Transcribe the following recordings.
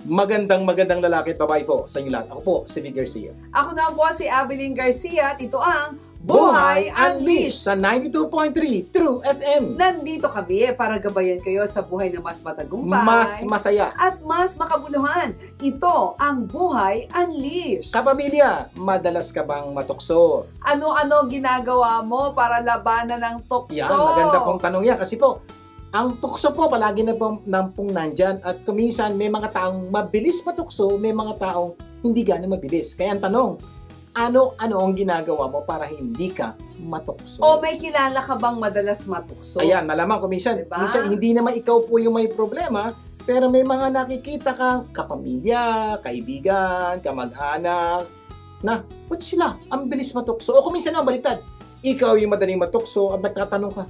Magandang lalaki at babae po sa inyo lahat. Ako po, si Vic Garcia. Ako na po si Abilene Garcia at ito ang Buhay Unleashed sa 92.3 True FM. Nandito kami para gabayan kayo sa buhay na mas matagumpay, mas masaya, at mas makabuluhan. Ito ang Buhay Unleashed. Kapamilya, madalas ka bang matukso? Ano-ano ginagawa mo para labanan ng tukso? Yan, maganda pong tanong yan. Kasi po, ang tukso po palagi na pong nandyan at kuminsan may mga taong mabilis matukso, may mga taong hindi gano'ng mabilis. Kaya ang tanong, ano ang ginagawa mo para hindi ka matukso? O may kilala ka bang madalas matukso? Ayan, malaman ko minsan, diba? Minsan hindi naman ikaw po yung may problema, pero may mga nakikita kang kapamilya, kaibigan, kamag-anak, na, ba't sila ang bilis matukso? O kung minsan naman baliktad, ikaw yung madaling matukso, at magtatanong ka,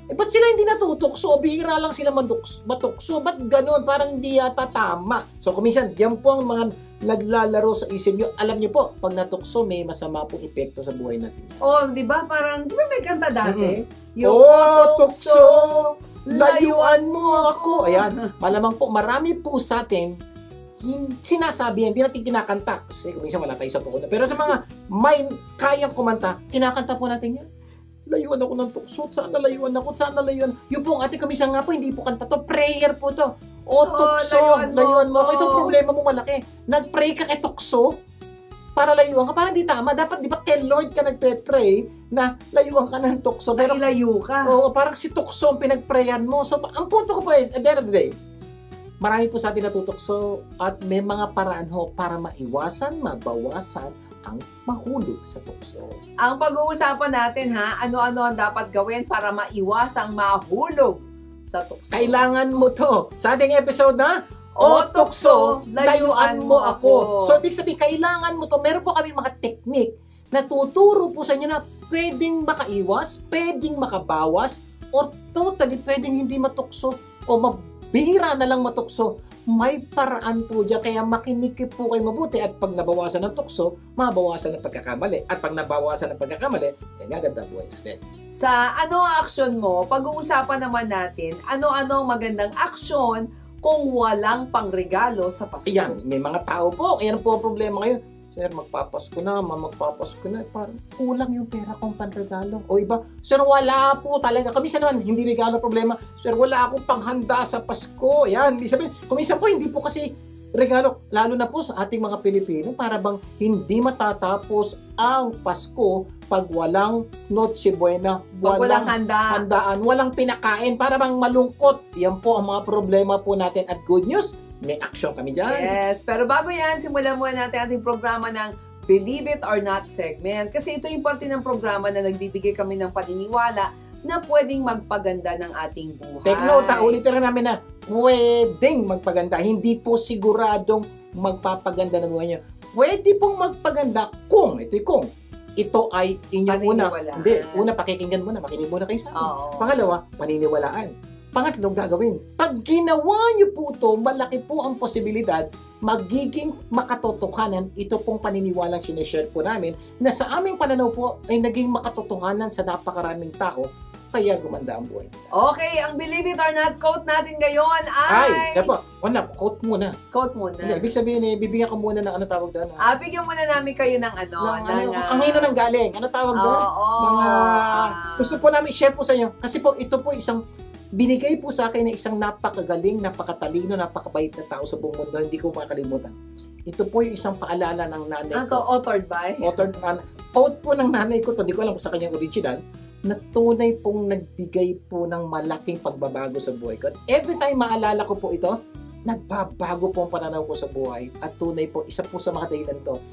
ba't sila hindi natutukso? Bihira lang sila matukso. Ba't ganun? Parang hindi yata tama. So, kuminsan, yan po ang mga naglalaro sa isip nyo. Alam nyo po, pag natukso, may masama pong epekto sa buhay natin. Oh, di ba? Parang, di ba may kanta dati? Yung tukso, layuan mo ako. Ayan, malamang po, marami po sa atin, sinasabi yan, hindi natin kinakanta. Kasi kuminsan wala tayo sa tukod. Pero sa mga may kayang kumanta, kinakanta po natin yan. Layuan ako ng tukso, saan nalayuan ako, saan nalayuan. Yung pong ate kamisa nga po, hindi po kanta to, prayer po to. O tukso, layuan mo ako. Itong problema mo malaki. Nag-pray ka kay tukso para layuan ka. Parang di tama. Dapat di ba kay Lord ka nagpe-pray na layuan ka ng tukso. Pero ilayo ka. Oo, parang si tukso ang pinag-prayan mo. So, ang punto ko po is, at the end of the day, marami po sa atin natutukso at may mga paraan ho para maiwasan, mabawasan ang mahulog sa tukso. Ang pag-uusapan natin ano-ano ang dapat gawin para maiwasang mahulog sa tukso. Kailangan mo to. Sa ating episode na, O Tukso, Layuan Mo Ako. So, ibig sabihin, kailangan mo to. Meron po kami mga technique na tuturo po sa inyo na pwedeng makaiwas, pwedeng makabawas, or totally pwedeng hindi matukso o mabihira na lang matukso. May paraan po dyan, kaya makinig po kayo mabuti at pag nabawasan ng tukso, mabawasan ng pagkakamali. At pag nabawasan ng pagkakamali, gaganda buhay natin. Sa ano ang aksyon mo, pag-uusapan naman natin, ano-ano magandang aksyon kung walang pangregalo sa Pasko. Ayan, may mga tao po, ayan po ang problema ngayon. Sir, magpapasko na, magpapasko na, parang kulang yung pera kong panregalo. O iba, sir, wala po talaga. Kamisa naman, hindi regalo problema. Sir, wala akong panghanda sa Pasko. Yan, ibig sabihin, kumisa po, hindi po kasi regalo, lalo na po sa ating mga Pilipino, para bang hindi matatapos ang Pasko pag walang Noche Buena, walang handaan, walang pinakain, para bang malungkot. Yan po ang mga problema po natin. At good news, may action kami dyan. Yes, pero bago yan, simulan muna natin ating programa ng Believe It or Not segment. Kasi ito yung parte ng programa na nagbibigay kami ng paniniwala na pwedeng magpaganda ng ating buhay. Take note, ulitin na namin na pwedeng magpaganda. Hindi po siguradong magpapaganda ng buhay niyo. Pwede pong magpaganda kung ito ay inyong una pakikinggan muna, makinig muna kayo sa amin. Pangalawa, paniniwalaan. Pangatlong gagawin, pag ginawa niyo po ito, malaki po ang posibilidad magiging makatotohanan ito pong paniniwalang sinishare po namin na sa aming pananaw po ay naging makatotohanan sa napakaraming tao kaya gumanda ang buhay nila. Okay, ang Believe It or Not quote natin ngayon ay... quote muna. Quote muna. Hindi, ibig sabihin bibigyan ko muna ng ano tawag doon. Bigyan muna namin kayo ng ang hino ng galing. Ano tawag doon? Gusto po namin share po sa inyo kasi po ito po isang binigay po sa akin na isang napakagaling, napakatalino, napakabait na tao sa buong mundo. Hindi ko makakalimutan. Ito po yung isang paalala ng nanay ko. Ito, authored by? Quote po ng nanay ko to. Hindi ko alam kung sa kanyang original. Na tunay pong nagbigay po ng malaking pagbabago sa buhay ko. At every time maalala ko po ito, nagbabago po ang pananaw ko sa buhay. At tunay po, isa po sa mga dahilan to,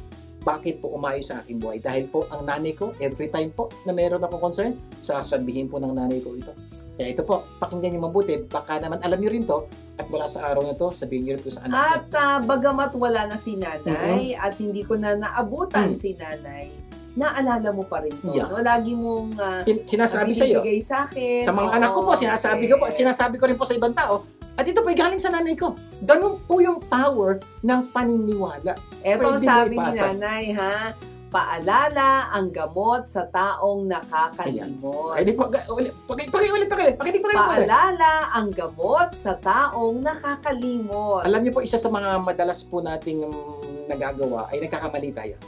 bakit po umayos sa aking buhay. Dahil po ang nanay ko, every time po na meron akong concern, sasabihin po ng nanay ko ito. Kaya ito po, pakinggan niyo mabuti. Baka naman alam niyo rin to at wala sa araw na to, sabihin niyo rin po sa anak niyo. At bagamat wala na si nanay at hindi ko na naabutan si nanay, naalala mo pa rin to. Yeah. No? Lagi mong sinasabi sa iyo. Binibigay sa akin. Sa mga anak ko po, sinasabi ko po at sinasabi ko rin po sa ibang tao. At ito po ay galing sa nanay ko. Ganun po yung power ng paniniwala. Eto sabi ni nanay Paalala ang gamot sa taong nakakalimot. Ay, di po, pakiulit. Paalala ang gamot sa taong nakakalimot. Alam niyo po, isa sa mga madalas po nating nagagawa ay nagkakamali tayo.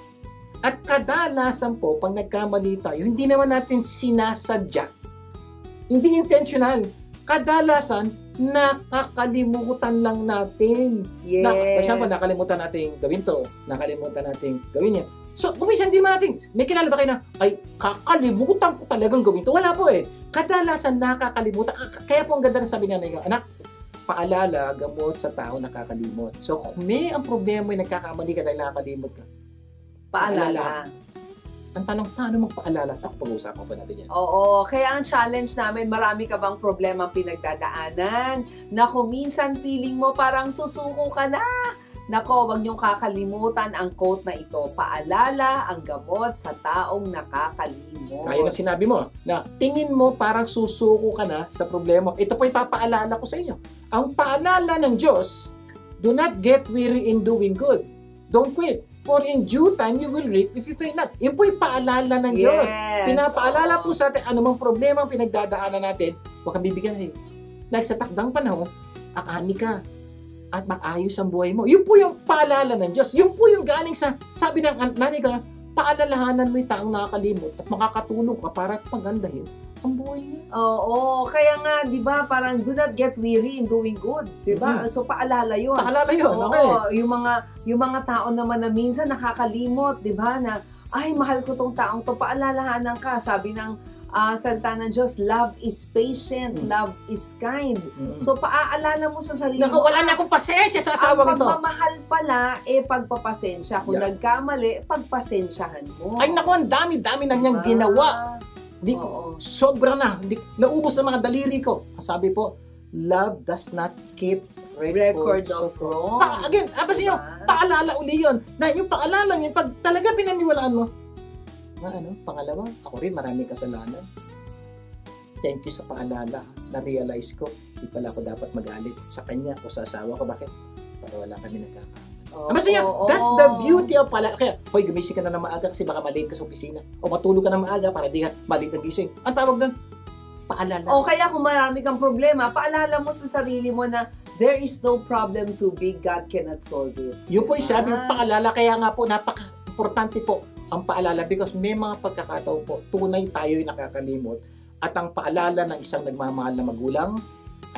At kadalasan po, pag nagkamali tayo, hindi naman natin sinasadya. Hindi intentional. Kadalasan, nakakalimutan lang natin. Yes. Pasyempre, nakalimutan natin gawin to. Nakalimutan natin gawin yan. So, kuminsan hindi man natin, may kilala ba kayo na, ay, kakalimutan ko talagang gawin to? Wala po eh. Kadalasan nakakalimutan. Kaya po ang ganda na sabi nga na anak, paalala, gamot sa tao nakakalimot. So, kung may ang problema ay nagkakamali ka dahil nakakalimot ka, Paalala. ang tanong, paano magpaalala? Ako, pag-uusapan pa natin yan. Oo, kaya ang challenge namin, marami ka bang problema pinagdadaanan? Na kung minsan feeling mo parang susuko ka na. Nako, wag niyong kakalimutan ang quote na ito. Paalala ang gamot sa taong nakakalimot. Kaya na sinabi mo, na tingin mo parang susuko ka na sa problema. Ito po ipapaalala ko sa inyo. Ang paalala ng Diyos, do not get weary in doing good. Don't quit. For in due time, you will reap if you fail not. Yun po yung paalala ng Diyos. Pinapaalala po sa atin, anumang problema ang pinagdadaanan natin, huwag kang bibigyan rin. Dahil sa takdang panahon, aani ka at maayos ang buhay mo. Yun po yung paalala ng Diyos. Yun po yung galing sa, sabi ng nanay ko, paalalahanan mo yung taong nakakalimot at makakatulong ka para pagandahin ang buhay niya. Oo, kaya nga, di ba, parang do not get weary in doing good. Di ba? So, paalala yun. Paalala yun, Oo, okay. yung mga tao naman na minsan nakakalimot, di ba, na, ay, mahal ko tong taong to, paalalahanan ka. Sabi ng salita ng Diyos, love is patient, love is kind. So, paaalala mo sa sarili mo. Wala na akong pasensya sa asawang ito. Ang pagmamahal pala, pagpapasensya. Kung nagkamali, pagpasensyahan mo. Ay, naku, ang dami-dami na niyang ginawa. Di ko, sobra na. Naubos na mga daliri ko. Sabi po, love does not keep record of wrong. Again, nyo, paalala uli yun. Na yung paalala yun, pag talaga pinaniwalaan mo, pangalawa, ako rin marami kasalanan. Thank you sa paalala. Na-realize ko, di pala ako dapat magalit sa kanya o sa asawa ko. Bakit? Para wala kami nagkakaroon. That's the beauty of paalala. Kaya, hoy, gumising ka na ng maaga kasi baka malate ka sa opisina. O matulog ka na maaga para di ka malate ang gising. Ang tawag doon, paalala. O kaya kung marami kang problema, paalala mo sa sarili mo na there is no problem too big, God cannot solve it. Yun po yung sabi ng paalala. Kaya nga po, napaka-importante po ang paalala because may mga pagkakataon po, tunay tayo'y nakakalimot at ang paalala ng isang nagmamahal na magulang,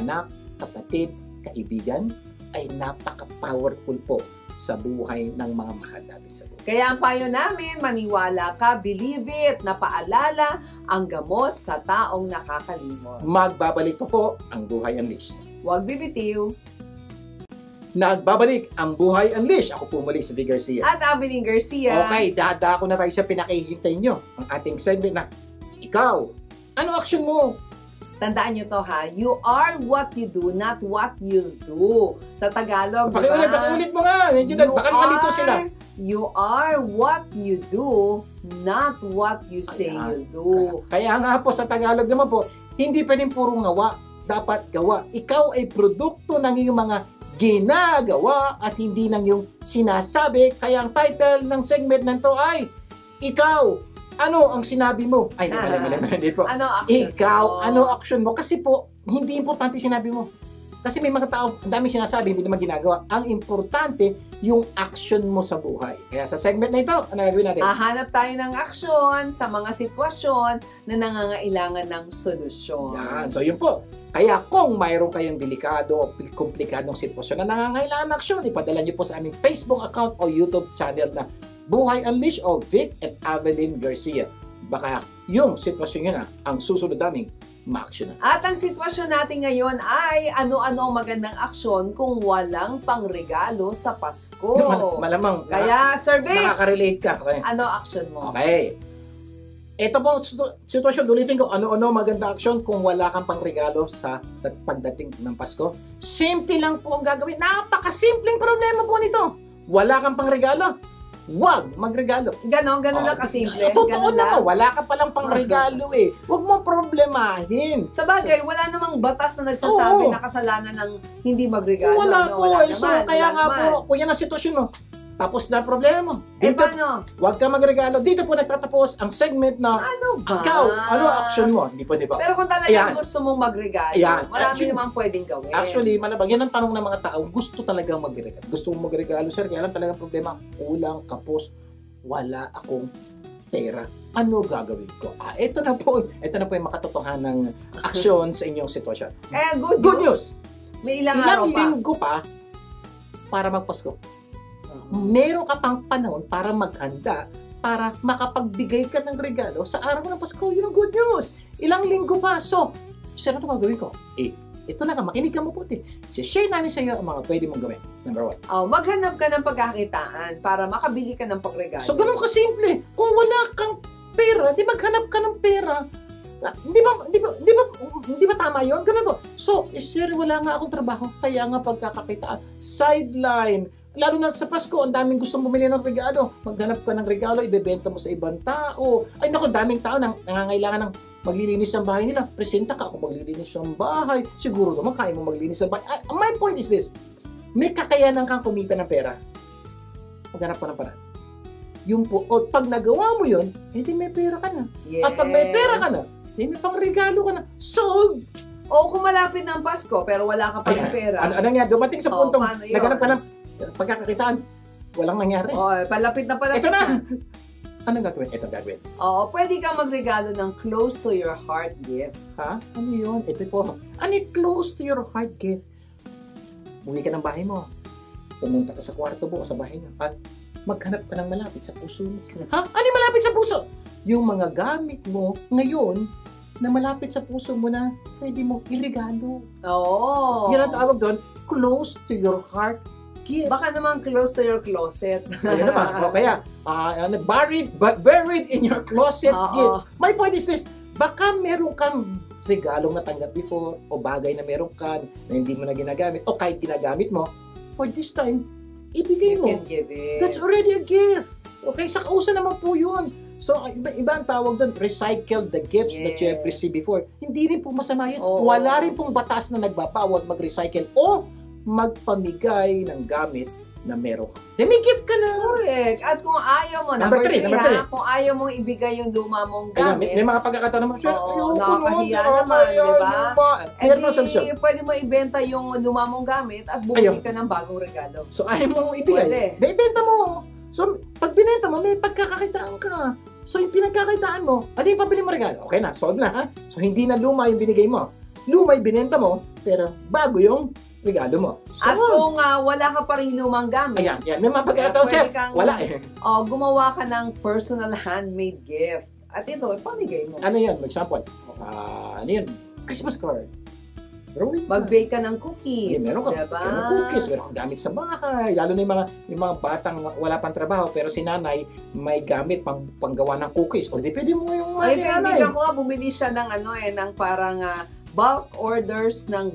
anak, kapatid, kaibigan, ay napaka-powerful po sa buhay ng mga mahal natin sa buhay. Kaya ang payo namin, maniwala ka, believe it, na paalala ang gamot sa taong nakakalimot. Magbabalik po ang Buhay Unleashed. Huwag bibitiw. Nagbabalik ang Buhay Unleashed. Ako po muli si Vic Garcia. At Abilene Garcia. Okay, dadako na tayo sa pinakihintay nyo. Ang ating segment na, ikaw, ano action mo? Tandaan nyo to ha, you are what you do, not what you do. Sa Tagalog, Pakiulit mo nga. Baka malito sila. You are what you do, not what you say you do. Kaya nga po sa Tagalog naman po, hindi pwedeng puro ngawa, dapat gawa. Ikaw ay produkto ng iyong mga ginagawa at hindi ng iyong sinasabi. Kaya ang title ng segment na to ay, Ikaw, ano ang sinabi mo? Ay, hindi po. Ano action Ikaw, mo? ano action mo? Kasi po, hindi importante sinabi mo. Kasi may mga tao, ang daming sinasabi, hindi naman ginagawa. Ang importante, yung action mo sa buhay. Kaya sa segment na ito, ano gagawin natin? Hanap tayo ng aksyon sa mga sitwasyon na nangangailangan ng solusyon. Yan. So, yun po. Kaya kung mayroon kayong delikado o komplikadong sitwasyon na nangangailangan ng aksyon, ipadala nyo po sa aming Facebook account o YouTube channel na Buhay Unleashed o Vic and Abilene Garcia. Baka yung sitwasyon nyo na ang susunod naming ma-action na. At ang sitwasyon natin ngayon ay ano-ano magandang aksyon kung walang pangregalo sa Pasko. Malamang. Kaya, Sir Vic, nakaka-relate ka. Okay. ano action mo? Okay. Ito po, sitwasyon, ulitin ko, ano-ano maganda aksyon kung wala kang pangregalo sa pagdating ng Pasko? Simple lang po ang gagawin. Napakasimpleng problema po nito. Wala kang pangregalo. Huwag magregalo. Ganon lang kasimple. Totoo naman, wala ka palang pangregalo eh. Huwag mong problemahin. Sa bagay, wala namang batas na nagsasabi na kasalanan ng hindi magregalo. Wala po. Wala So, naman, kaya wala nga naman. po, kung yan ang sitwasyon mo, Tapos na problema mo. Eh, Dito, paano? huwag ka magregalo. Dito po nagtatapos ang segment na Ano ba? ikaw, ano action mo? Hindi po, di ba? Pero kung talagang Ayan. gusto mong magregalo, Ayan. marami Actually- namang pwedeng gawin. Actually, malabang. Yan ang tanong ng mga tao. Gusto talagang magregalo. Gusto mong magregalo, sir. Kaya lang talagang problema. Kulang, kapos, wala akong pera. Ano gagawin ko? Ito na po yung makatotohanang aksyon sa inyong sitwasyon. Eh, good Good news! May ilang araw pa. Linggo pa para magpasko. Meron ka pang panahon para maghanda, para makapagbigay ka ng regalo sa araw ng Pasko. Yun ang good news. Ilang linggo pa. So, sir, ano gagawin ko? Ito na ka, makinig ka mabuti. Share namin sa iyo ang mga pwede mong gawin. Number 1. Maghanap ka ng pagkakitaan para makabili ka ng pagregalo. So, ganun kasimple. Kung wala kang pera, di maghanap ka ng pera. Di ba tama yun? Ganun po. So, sir, wala nga akong trabaho. Kaya nga pagkakakitaan. Sideline. Lalo na sa Pasko, ang daming gustong bumili ng regalo. Maghanap ka ng regalo, ibebenta mo sa ibang tao. Ay naku, daming tao nang nangangailangan ng maglilinis ng bahay nila. Presenta ka ako maglilinis ng bahay. Siguro naman kaya mo maglinis ng bahay. My point is this. May kakayanan kang kumita ng pera. Maghanap ka ng paraan. Yung po, o pag nagawa mo yun, edi may pera ka na. Yes. At pag may pera ka na, may pang regalo ka na. So, O kung malapit ng Pasko, pero wala ka pa ng pera. ano nga, dumating sa puntong paano yun? naghanap ka ng pagkakakitaan, walang nangyari. Palapit na palapit. Ito na! Anong gagawin? Ito gagawin. Pwede kang magregalo ng close to your heart gift. Ha? Ano yun? Ito po. Ano yung close to your heart gift? Uwi ka ng bahay mo. Pumunta ka sa kwarto mo o sa bahay niyo. At maghanap ka ng malapit sa puso mo. Ha? Ano yung malapit sa puso? Yung mga gamit mo ngayon na malapit sa puso mo na pwede mong iregalo. Oo. Yan ang tawag doon, close to your heart gifts. Baka naman close to your closet. Ayun naman. O kaya, buried in your closet Oo. gifts. My point is this, baka meron kang regalong natanggap before o bagay na meron ka na hindi mo na ginagamit o kahit ginagamit mo, for this time, ibigay You mo. can give it. That's already a gift. Okay, sa kausa naman po yun. So, iba ang tawag doon, recycle the gifts that you have Yes. received before. Hindi rin po masama yun. Oo. Wala rin pong batas na nagbabawal mag-recycle o magpamigay ng gamit na meron ka. Then may gift ka na. Correct. At kung ayaw mo, Number three, number number 3 ha, kung ayaw mong ibigay yung luma mong Ayan, gamit, may mga pagkakataon naman, sir, Oo, ayoko nakakahiya nun, naman, di ba? Meron na solusyon. pwede mo ibenta yung luma mong gamit at bumili Ayaw. ka ng bagong regalo. So, ayaw mo ibigay. Pwede. Di, ibenta mo. So, pag binenta mo, may pagkakakitaan ka. So, yung pinagkakitaan mo, adi, pabili mo regalo. Okay na, solve na, ha? So, hindi na luma yung binigay mo. Luma yung binenta mo, pero bago yung regalo mo. So, At kung wala ka pa rin lumang gamit, ayan, may mga pagkakataon, sir. pwede kang- Wala eh. gumawa ka ng personal handmade gift. At ito, pamigay mo. Ano yun? Example. Ano yun? Christmas card. Drawing ka. Mag-bake ka ng cookies. Meron ka, diba? meron cookies, meron kang gamit sa bahay. Lalo na yung mga batang wala pang trabaho, pero si nanay may gamit panggawa ng cookies. O, di pwede mo yung Ay, nanay. kaibigan ko nga, bumili siya ng ng parang bulk orders ng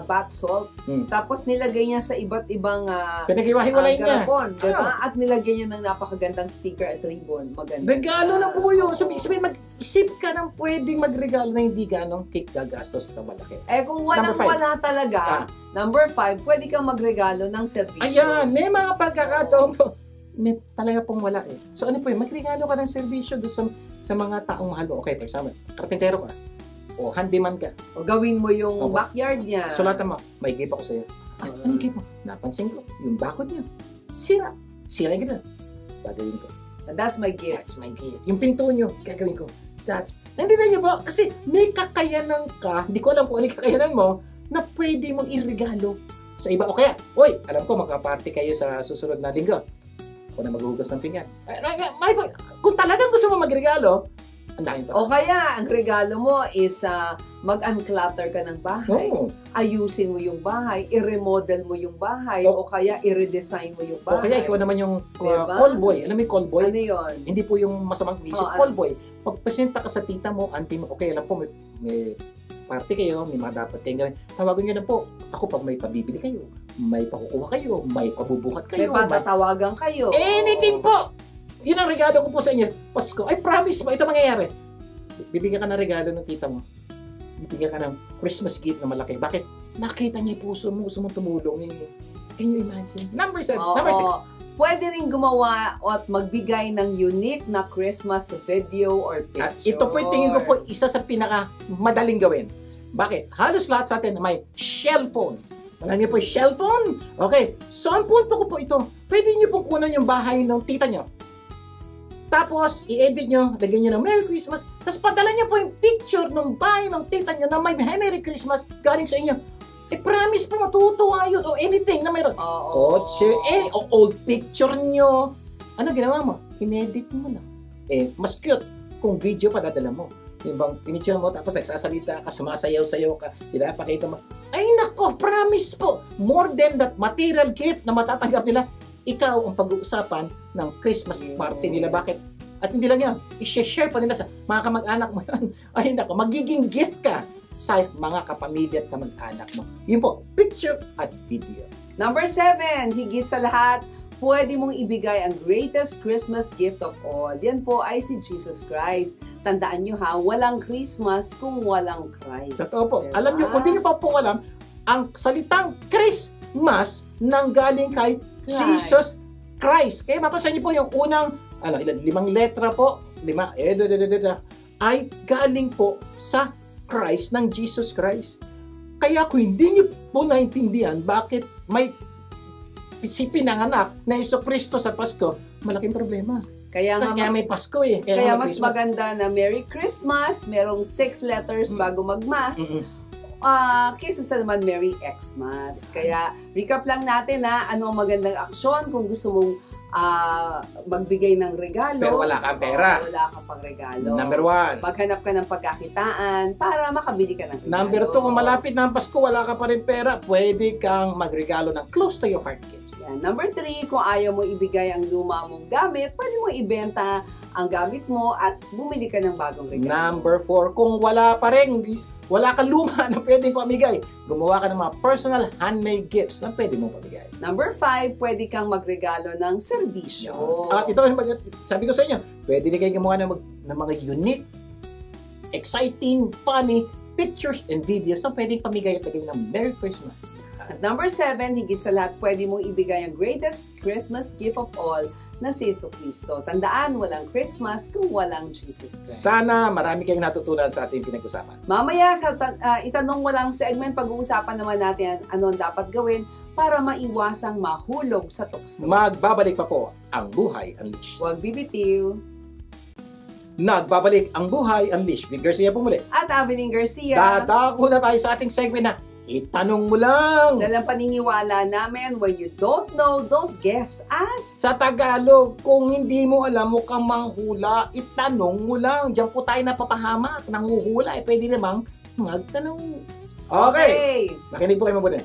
bath salt. Tapos nilagay niya sa iba't ibang Pinag-iwahiwalay niya. garapon, diba? At nilagay niya ng napakagandang sticker at ribbon. Maganda. Regalo na po yun. Sabi, mag-isip ka ng pwedeng magregalo na hindi ganong cake gagastos na malaki. Kung walang Number 5. wala talaga, number 5, pwede kang magregalo ng serbisyo. Ayan, may mga pagkakataon po. May talaga pong wala eh. So ano po yun, magregalo ka ng serbisyo doon sa mga taong mahal mo. Okay, for example, karpintero ka. O handyman ka. O gawin mo yung Opo. backyard niya. Sulatan mo, may gift ako sa'yo. Anong gift mo? Napansin ko, yung bakod niya. Sira. Sira yung ganda. Gagawin ko. That's my gift. That's my gift. Yung pinto niyo, gagawin ko. Nandiyan niyo po, kasi may kakayanan ka, hindi ko alam kung ano yung kakayanan mo, na pwede mong iregalo sa iba. O kaya, oy, alam ko, magka-party kayo sa susunod na linggo. Ako na maghuhugas ng pinggan. Kung talagang gusto mo magregalo, ang dahil pa. O kaya, ang regalo mo is mag-unclutter ka ng bahay. Oo. Ayusin mo yung bahay, i-remodel mo yung bahay, O- o kaya i-redesign mo yung O bahay. kaya ikaw naman yung Diba? call boy. Alam mo yung call boy? Ano yun? Hindi po yung masamang isip. Oh, Call boy. Pagpresenta ka sa tita mo, auntie mo, okay, alam po, may party kayo, may mga dapat kayong gawin. Tawagan nyo na po. Ako pag may pabibili kayo, may pakukuha kayo, may pabubukat May kayo, patatawagan kayo. anything po. Yun ang regalo ko po sa inyo. Pasko. I promise mo, ito mangyayari. Bibigyan ka ng regalo ng tita mo. Bibigyan ka ng Christmas gift na malaki. Bakit? Nakita niya yung puso mo, gusto mong tumulong. Can you imagine? Number 7. Oo. Number 6. Pwede rin gumawa at magbigay ng unique na Christmas video or picture. At ito po, tingin ko po, isa sa pinaka-madaling gawin. Bakit? Halos lahat sa atin may shell phone. Alam niyo po, shell phone? Okay, so ang punto ko po ito, pwede niyo pong kunan yung bahay ng tita niyo. Tapos, i-edit nyo, lagyan nyo ng Merry Christmas, tapos padala nyo po yung picture ng bahay ng tita nyo na may Merry Christmas galing sa inyo. Promise po, matutuwa yun. O anything na mayroon. Kotse, o old picture nyo. Ano ginawa mo? Inedit mo lang. Mas cute kung video pa dadala mo. Yung bang pinicture mo, tapos nagsasalita ka, sumasayaw-sayaw ka, pinapakita mo. Ay nako, promise po. More than that material gift na matatanggap nila, ikaw ang pag-uusapan ng Christmas party nila. Bakit? At hindi lang yan, i-share pa nila sa mga kamag-anak mo yan. Ay nako, magiging gift ka sa mga kapamilya at kamag-anak mo. Yun po, picture at video. Number 7, higit sa lahat, pwede mong ibigay ang greatest Christmas gift of all. Yan po ay si Jesus Christ. Tandaan nyo ha, walang Christmas kung walang Christ. Totoo po. Diba? Alam nyo, kung di nyo pa po alam, ang salitang Christmas nang galing kay Jesus Christ. Kaya mapasan niyo po yung unang, 5 letra po, 5, ay galing po sa Christ ng Jesus Christ. Kaya kung hindi niyo po naintindihan bakit may si pinanganak na Jesucristo sa Pasko, malaking problema. Kaya may Pasko Kaya mas maganda na Merry Christmas, merong 6 letters bago mag-Mass. Kaysa sa naman Merry Xmas. Kaya recap lang natin ano ang magandang aksyon kung gusto mong magbigay ng regalo. Pero wala kang pera. Wala kang pang regalo. Number 1. Maghanap ka ng pagkakitaan para makabili ka ng regalo. Number 2, kung malapit na ang Pasko, wala ka pa rin pera, pwede kang magregalo ng close to your heart gifts. Yan. Number 3, kung ayaw mo ibigay ang luma mong gamit, pwede mo ibenta ang gamit mo at bumili ka ng bagong regalo. Number 4, kung wala kang luma na pwedeng pamigay, gumawa ka ng mga personal handmade gifts na pwede mong pamigay. Number 5, pwede kang magregalo ng serbisyo. At ito, sabi ko sa inyo, pwede din kayo gumawa ng mga unique, exciting, funny pictures and videos na pwedeng pamigay at lagay ng Merry Christmas. At number 7, higit sa lahat, pwede mong ibigay ang greatest Christmas gift of all na si Jesucristo. Tandaan, walang Christmas kung walang Jesus Christ. Sana marami kayong natutunan sa ating pinag-usapan. Mamaya, sa itanong mo lang segment, pag-uusapan naman natin ano ang dapat gawin para maiwasang mahulog sa tukso. Magbabalik pa po ang Buhay Unleashed. Huwag bibitiw. Nagbabalik ang Buhay Unleashed. With Garcia po muli. At Aveline Garcia. Dadako na tayo sa ating segment na itanong mo lang. Dalang paniniwala namin, when you don't know, don't guess. Ask. Sa Tagalog, kung hindi mo alam, mukhang manghula, itanong mo lang. Diyan po tayo napapahamak. Nanguhula, pwede namang magtanong. Okay. Makinig po kayo mabuti.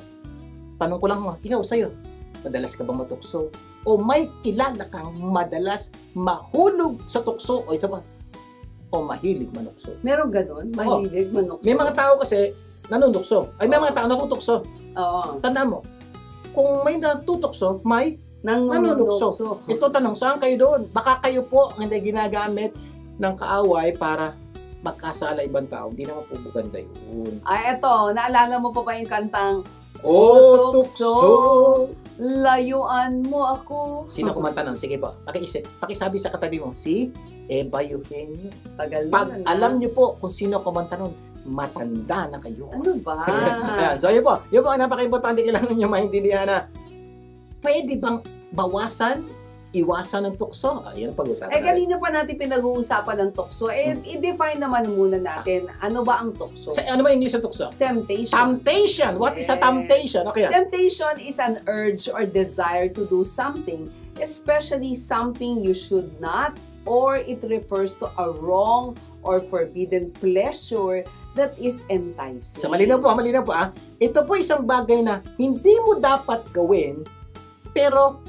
Tanong ko lang, ikaw sa'yo, madalas ka ba matukso? O may kilala kang madalas mahulog sa tukso? O ito pa, o mahilig manukso? Meron ganun? Mahilig manukso? May mga tao kasi, nanunukso. Ay, may mga tao natutukso. Oo. Tandaan mo, kung may natutukso, may nanunukso. Ito tanong, saan kayo doon? Baka kayo po ang hindi ginagamit ng kaaway para magkasala ibang tao. Hindi naman po maganda yun. Ay, eto, naalala mo pa ba yung kantang O tukso, layuan mo ako? Sino kumanta nun? Sige po, pakisabi sa katabi mo, si Eva Eugenio. Tagal Pag alam niyo po kung sino kumanta nun, matanda na kayo. Ano ba? Ayan. So, yun po ang napaka-importante, kailangan nyo maintindihan na pwede bang bawasan, iwasan ng tukso? Yan ang pag-usapan natin. Kanina pa natin pinag-uusapan ng tukso. I-define naman muna natin, ano ba ang tukso? Ano ba English sa tukso? Temptation. Temptation. What is a temptation? Okay. Temptation is an urge or desire to do something, especially something you should not, or it refers to a wrong or forbidden pleasure that is enticing. So, malinaw po. Ito po isang bagay na hindi mo dapat gawin, pero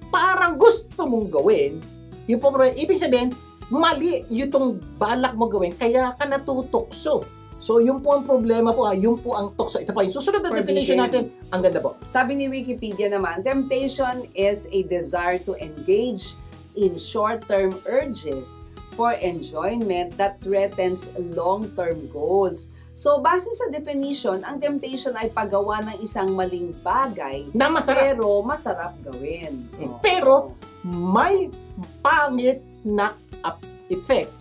parang gusto mong gawin. Yung po, ibig sabihin, mali yung balak mo gawin, kaya ka natutukso. So, yun po ang problema po, yun po ang tukso. Ito pa yung susunod na definition natin. Ang ganda po. Sabi ni Wikipedia naman, temptation is a desire to engage in short-term urges for enjoyment that threatens long-term goals. So, base sa definition, ang temptation ay paggawa ng isang maling bagay Na masarap. pero masarap gawin. Pero, may pangit na effect.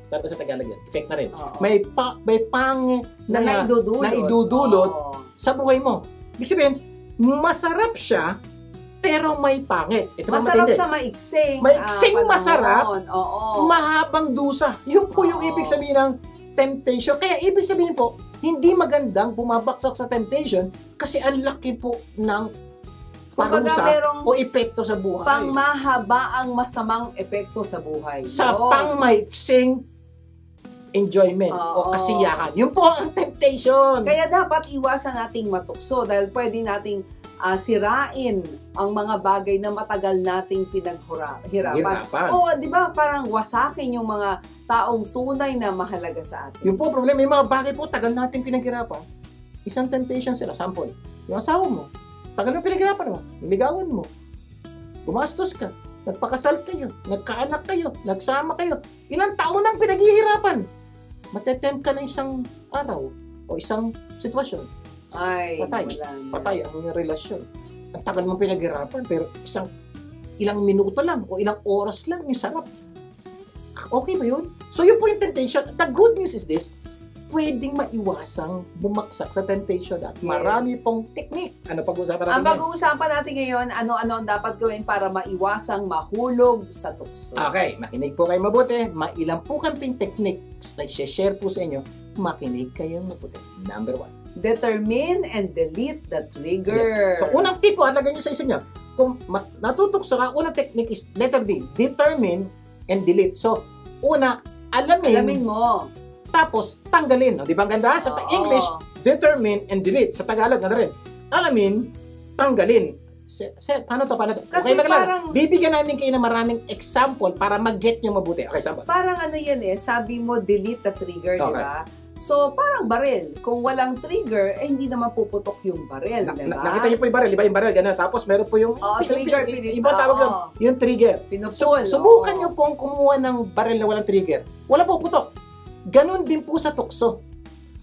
Pero sa Tagalog yun, effect na rin. Oo. May pangit na na naidudulot Oo. sa buhay mo. Ibig sabihin, masarap siya, pero may pangit. Ito Masarap matindi. sa maiksing. Maiksing panahon. masarap, Oo. mahabang dusa. Yun po yung Oo. ibig sabihin ng temptation. Kaya ibig sabihin po, hindi magandang bumabaksak sa temptation kasi ang laki po ng Kumbaga, parusa merong o epekto sa buhay. pangmahabaang masamang epekto sa buhay. Sa Yun. pangmaiksing enjoyment o Oo. kasiyahan. Yun po ang temptation. Kaya dapat iwasan nating matukso dahil pwede nating sirain ang mga bagay na matagal nating pinaghirapan. Hirapan. O, di ba, parang wasakin yung mga taong tunay na mahalaga sa atin. Yung po problema, yung mga bagay po, tagal natin pinaghirapan. Isang temptation sila, sample. Yung asawa mo, tagal na pinaghirapan mo, niligawan mo, gumastos ka, nagpakasal kayo, nagkaanak kayo, nagsama kayo, ilang taon nang pinaghihirapan. Matetempt ka na isang araw o isang sitwasyon. Ay, Patay. wala na. Patay ang relasyon. Ang tagal mong pinaghirapan, pero ilang minuto lang o ilang oras lang, yung sarap. Okay ba yun? So yun po yung temptation. The good news is this, pwedeng maiwasang bumagsak sa temptation at marami pong technique. Ano pag-uusapan natin Ang pag-uusapan natin ngayon, ano-ano ang dapat gawin para maiwasang mahulog sa tukso. Okay, makinig po kayo mabuti. Mailang po kamping techniques na i-share po sa inyo. Makinig kayong mabuti. Number 1. Determine and delete the trigger. So, unang tip po, alagay nyo sa isa nyo. Kung natutukso ka, unang technique is letter D. Determine and delete. So, una, alamin mo. tapos tanggalin. Di ba ang ganda? Sa English, determine and delete. Sa Tagalog, ano rin? Alamin, tanggalin. Sir, paano to? Kasi okay, parang- bibigyan namin kayo ng maraming example para mag-get nyo mabuti. Okay, sample. Parang ano yan sabi mo delete the trigger, di Okay. ba? So, parang baril. Kung walang trigger, hindi naman puputok yung baril, di ba? Nakita niyo po yung baril, di ba yung baril, gano'n. Tapos meron po yung trigger. iba tawag yun, yung trigger. Pinupul. Subukan niyo pong kumuha ng baril na walang trigger. Wala po putok. Ganon din po sa tukso.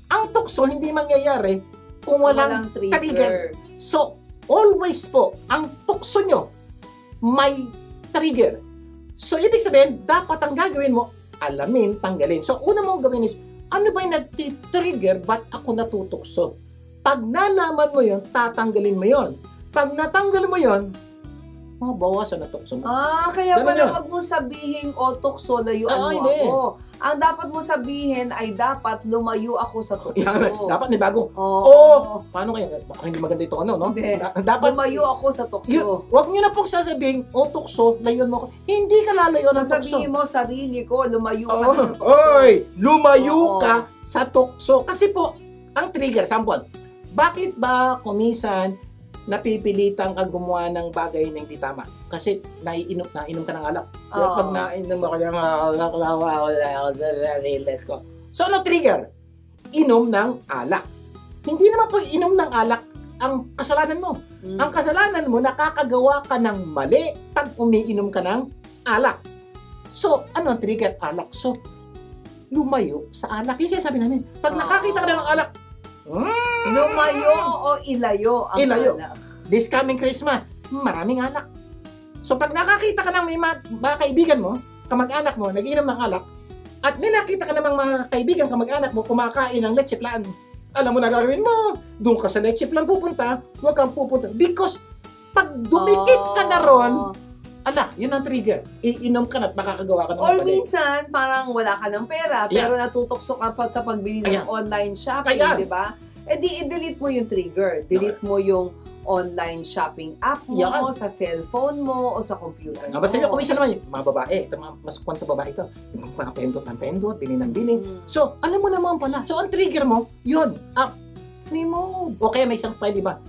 Ang tukso hindi mangyayari kung walang trigger. So, always po, ang tukso nyo may trigger. So, ibig sabihin, dapat ang gagawin mo, alamin, tanggalin. So, una mong gawin is, ano ba yung nag-trigger, ba't ako natutukso? Pag nalaman mo yon, tatanggalin mo yon. Pag natanggal mo yon, mabawasan na tukso mo. Kaya Ganun pala yun. wag mo sabihin, tukso, layuan mo hindi. ako. Ang dapat mo sabihin ay dapat lumayo ako sa tukso. Dapat may bagong, Oo. paano kaya? Baka hindi maganda ito, ano, no? Hindi. Dapat, Lumayo ako sa tukso. Huwag nyo na pong sasabihin, tukso, layon mo ako. Hindi ka lalayo ng tukso. Sasabihin mo, sarili ko, lumayo ka na Oh, sa tukso. oy, lumayo Oo. ka sa tukso. Kasi po, ang trigger, sample, bakit ba kumisan napipilitan ka gumawa ng bagay na hindi tama? Kasi nainom ka ng alak. So, Oo. pag nainom mo ka ng alak, relax ko. So, ano trigger? Inom ng alak. Hindi naman po inom ng alak ang kasalanan mo. Ang kasalanan mo, nakakagawa ka ng mali pag umiinom ka ng alak. So, ano ang trigger? Alak. So, lumayo sa alak. Yung sinasabi namin, pag nakakita ka na ng alak, Lumayo o ilayo ang Ilayo. alak. this coming Christmas, maraming alak. So, pag nakakita ka ng may mga kaibigan mo, kamag-anak mo, nag-inom ng alak, at may nakita ka namang mga kaibigan, kamag-anak mo, kumakain ng leche plan, alam mo na gagawin mo, doon ka sa leche plan pupunta, huwag kang pupunta. Because, pag dumikit ka na ron, yun ang trigger. Iinom ka na at makakagawa ka ng Or mali. minsan, parang wala ka ng pera, pero natutokso ka pa sa pagbili ng online shopping, Ayan. di ba? I-delete mo yung trigger. Delete mo yung online shopping app mo, Yan. sa cellphone mo, o sa computer mo. Basta nyo, kumisa naman yung mga babae, ito mga masukuan sa babae ito, yung mga pendot ng pendot, bili ng bili. So, alam mo naman pala. So, ang trigger mo, yun, remove. O kaya may isang style, di ba?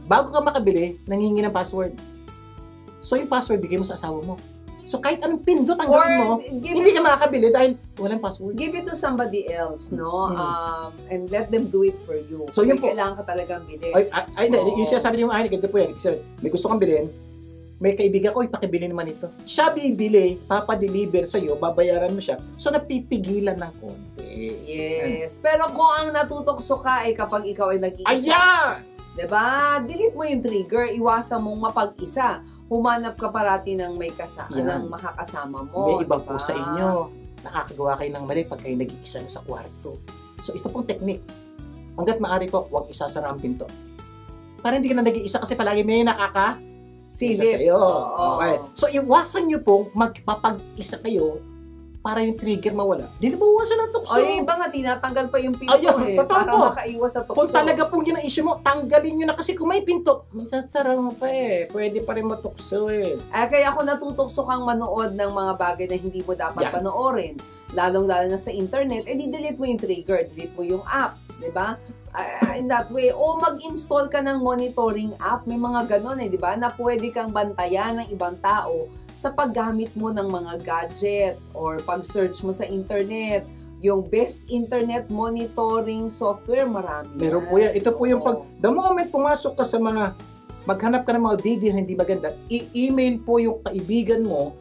Bago ka makabili, nanghihingi ng password. So, yung password, bigay mo sa asawa mo. So, kahit anong pindot ang gawin mo, hindi ka makakabili dahil walang password. Give it to somebody else, no? And let them do it for you. So, yun po. Kailangan ka talagang bilhin. Ay, hindi. Yung sinasabi niyo, ganito po yan. Kasi may gusto kang bilhin, may kaibigan ko, pakibili naman ito. Siya bibili, papadeliver sa'yo, babayaran mo siya. So, napipigilan ng konti. Yes. Pero kung ang natutokso ka ay kapag ikaw ay nag-iisa. Ayan! Diba? Delete mo yung trigger. Iwasan mong mapag-isa. Humanap ka parati ng may ng makakasama mo. May iba diba? po sa inyo. Nakakagawa kayo ng mali pag kayo nag-iisa na sa kwarto. So, ito pong technique. Hanggat maaari po, huwag isasara ang pinto. Para hindi ka na nag-iisa kasi palagi may silip. Sa'yo. Okay. So, iwasan nyo pong magpapag-isa kayo para yung trigger mawala. Di na mawawasan ang tukso. Ay, iba nga, tinatanggal pa yung pinto para makaiwas sa tukso. Kung talaga pong yun ang issue mo, tanggalin nyo na kasi kung may pinto, may sasara mo pa Pwede pa rin matukso Kaya kung natutokso kang manood ng mga bagay na hindi mo dapat panoorin, lalong-lalo na sa internet, di-delete mo yung trigger, delete mo yung app, di ba? In that way, o mag-install ka ng monitoring app, may mga ganon di ba, na pwede kang bantayan ng ibang tao sa paggamit mo ng mga gadget or pag-search mo sa internet. Yung best internet monitoring software, marami Meron po yan. Ito po yung the moment pumasok ka sa maghanap ka ng mga video na hindi maganda, i-email po yung kaibigan mo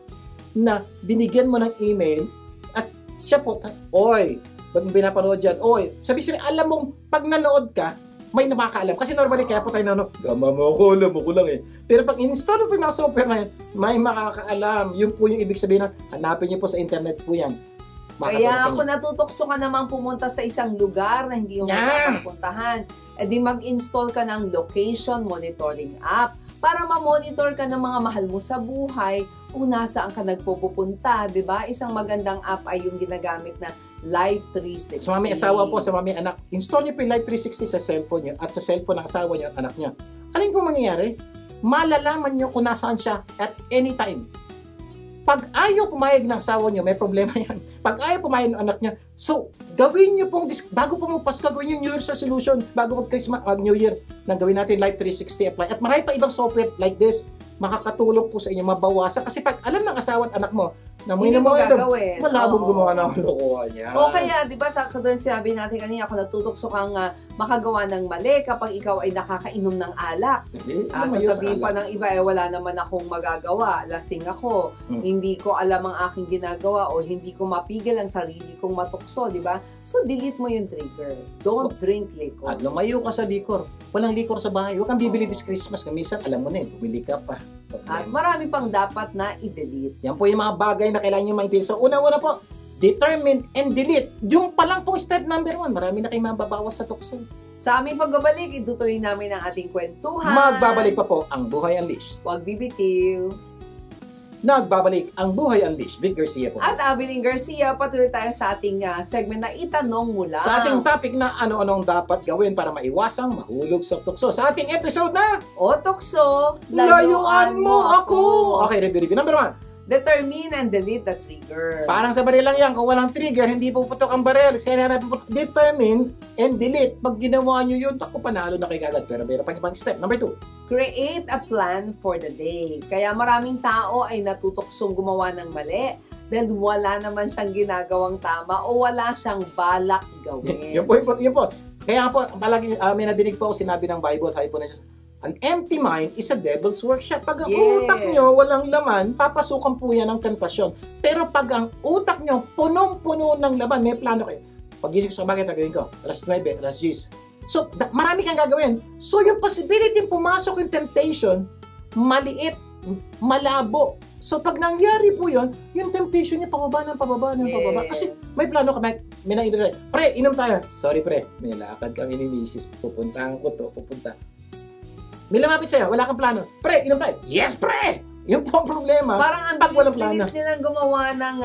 na binigyan mo ng email at siya po, pag binapanood dyan, sabi, alam mong pag nanood ka, may nakakaalam. Kasi normally, kaya po tayo nanonood, gama mo ako, alam mo ko lang Pero pag in-install mo po yung mga software na yan, may makakaalam. Yun po yung ibig sabihin na, hanapin niyo po sa internet po yan. Kaya kung natutokso ka namang pumunta sa isang lugar na hindi mo makakapuntahan, di mag-install ka ng location monitoring app para ma-monitor ka ng mga mahal mo sa buhay kung nasaan ka nagpupunta, di ba? Isang magandang app ay yung ginagamit na Live 360. Sa mga asawa po, sa mga anak, install niyo po yung Live 360 sa cellphone niyo at sa cellphone ng asawa niyo at anak niya. Alin po mangyayari? Malalaman niyo kung nasaan siya at any time. Pag ayaw pumayag ng asawa niyo, may problema yan. Pag ayaw pumayag ng anak niya, so, gawin niyo pong, bago po magpasko, gawin yung New Year's resolution, bago mag-Christmas, New Year, na gawin natin Live 360 apply. At marami pa ibang software like this, makakatulong po sa inyo, mabawasan. Kasi pag alam ng asawa at anak mo, na hindi mo gagawin. Malabong gumawa ng lokohan niya. O kaya, di ba, sa doon sinabi natin kanina, kung natutokso kang makagawa ng mali kapag ikaw ay nakakainom ng alak. Sasabihin pa ng iba, wala naman akong magagawa. Lasing ako. Hindi ko alam ang aking ginagawa o hindi ko mapigil ang sarili kong matukso, di ba? So, delete mo yung trigger. Don't drink liquor. At lumayo ka sa liquor. Walang liquor sa bahay. Huwag kang bibili this Christmas. Minsan, alam mo na bumili ka pa. At marami pang dapat na i-delete. Yan po yung mga bagay na kailangan nyo maintindihan. So, una-una po, determine and delete. Yung pa lang po step number 1. Marami na kayong mababawas sa tukso. Sa aming pagbabalik, itutuloy namin ang ating kwentuhan. Magbabalik pa po ang Buhay Unleashed. Huwag bibitiw. Nagbabalik ang Buhay Unleashed. Vic Garcia po. At Abiling Garcia, patuloy tayo sa ating segment na Itanong Mo Lang. Sa ating topic na ano-anong dapat gawin para maiwasang mahulog sa tukso. Sa ating episode na O Tukso, Layuan Mo Ako! Okay, review. Number 1. Determine and delete the trigger. Parang sa baril lang yan. Kung walang trigger, hindi puputok ang baril. Determine and delete. Pag ginawa nyo yun, ako panalo na kayo agad. Pero meron pa ibang step. Number 2. Create a plan for the day. Kaya maraming tao ay natutuksong gumawa ng mali dahil wala naman siyang ginagawang tama o wala siyang balak gawin. Yun po. Kaya po, palagi, may nadinig po ako sinabi ng Bible. Sabi po na an empty mind is a devil's workshop. Pag ang utak nyo walang laman, papasukan po yan ng tentasyon. Pero pag ang utak nyo punong-puno ng laman, may plano kayo. Pag gising sa bagay, gagawin ko. Alas 9, alas 10. So, marami kang gagawin. So, yung possibility pumasok yung temptation, maliit, malabo. So, pag nangyari po yun, yung temptation niya pababa. Kasi may plano ka, may naibig tayo. Pre, inom tayo. Sorry, pre. May lakad kami ni Mrs. Pupuntahan ko to, pupunta. May lumapit sa'yo, wala kang plano. Pre, inom tayo. Yes, pre! Yun po ang problema. Parang ang bilis nilang gumawa ng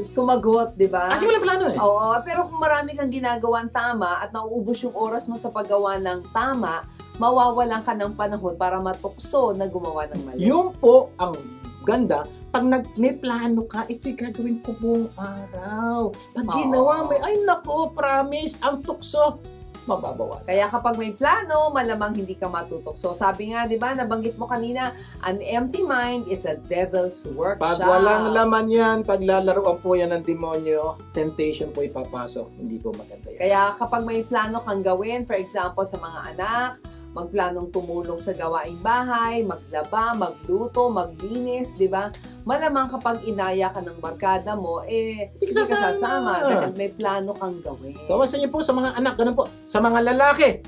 sumagot, di ba? Kasi walang plano Oo, pero kung marami kang ginagawang tama at nauubos yung oras mo sa paggawa ng tama, mawawalan ka ng panahon para matukso na gumawa ng mali. Yung po ang ganda, pag may plano ka, ito'y gagawin ko buong araw. Pag ginawa mo, ay nako, promise, ang tukso, mababawasan. Kaya kapag may plano, malamang hindi ka matutokso. Sabi nga, di ba, nabanggit mo kanina, an empty mind is a devil's workshop. Pag walang laman yan, pag lalaroan po yan ng demonyo, temptation po ipapasok. Hindi po maganda yan. Kaya kapag may plano kang gawin, for example, sa mga anak, magplanong tumulong sa gawaing bahay, maglaba, magluto, maglinis, di ba? Malamang kapag inaya ka ng barkada mo, hindi ka sasama dahil may plano kang gawin. So, basta niyo po sa mga anak, ganun po. Sa mga lalaki.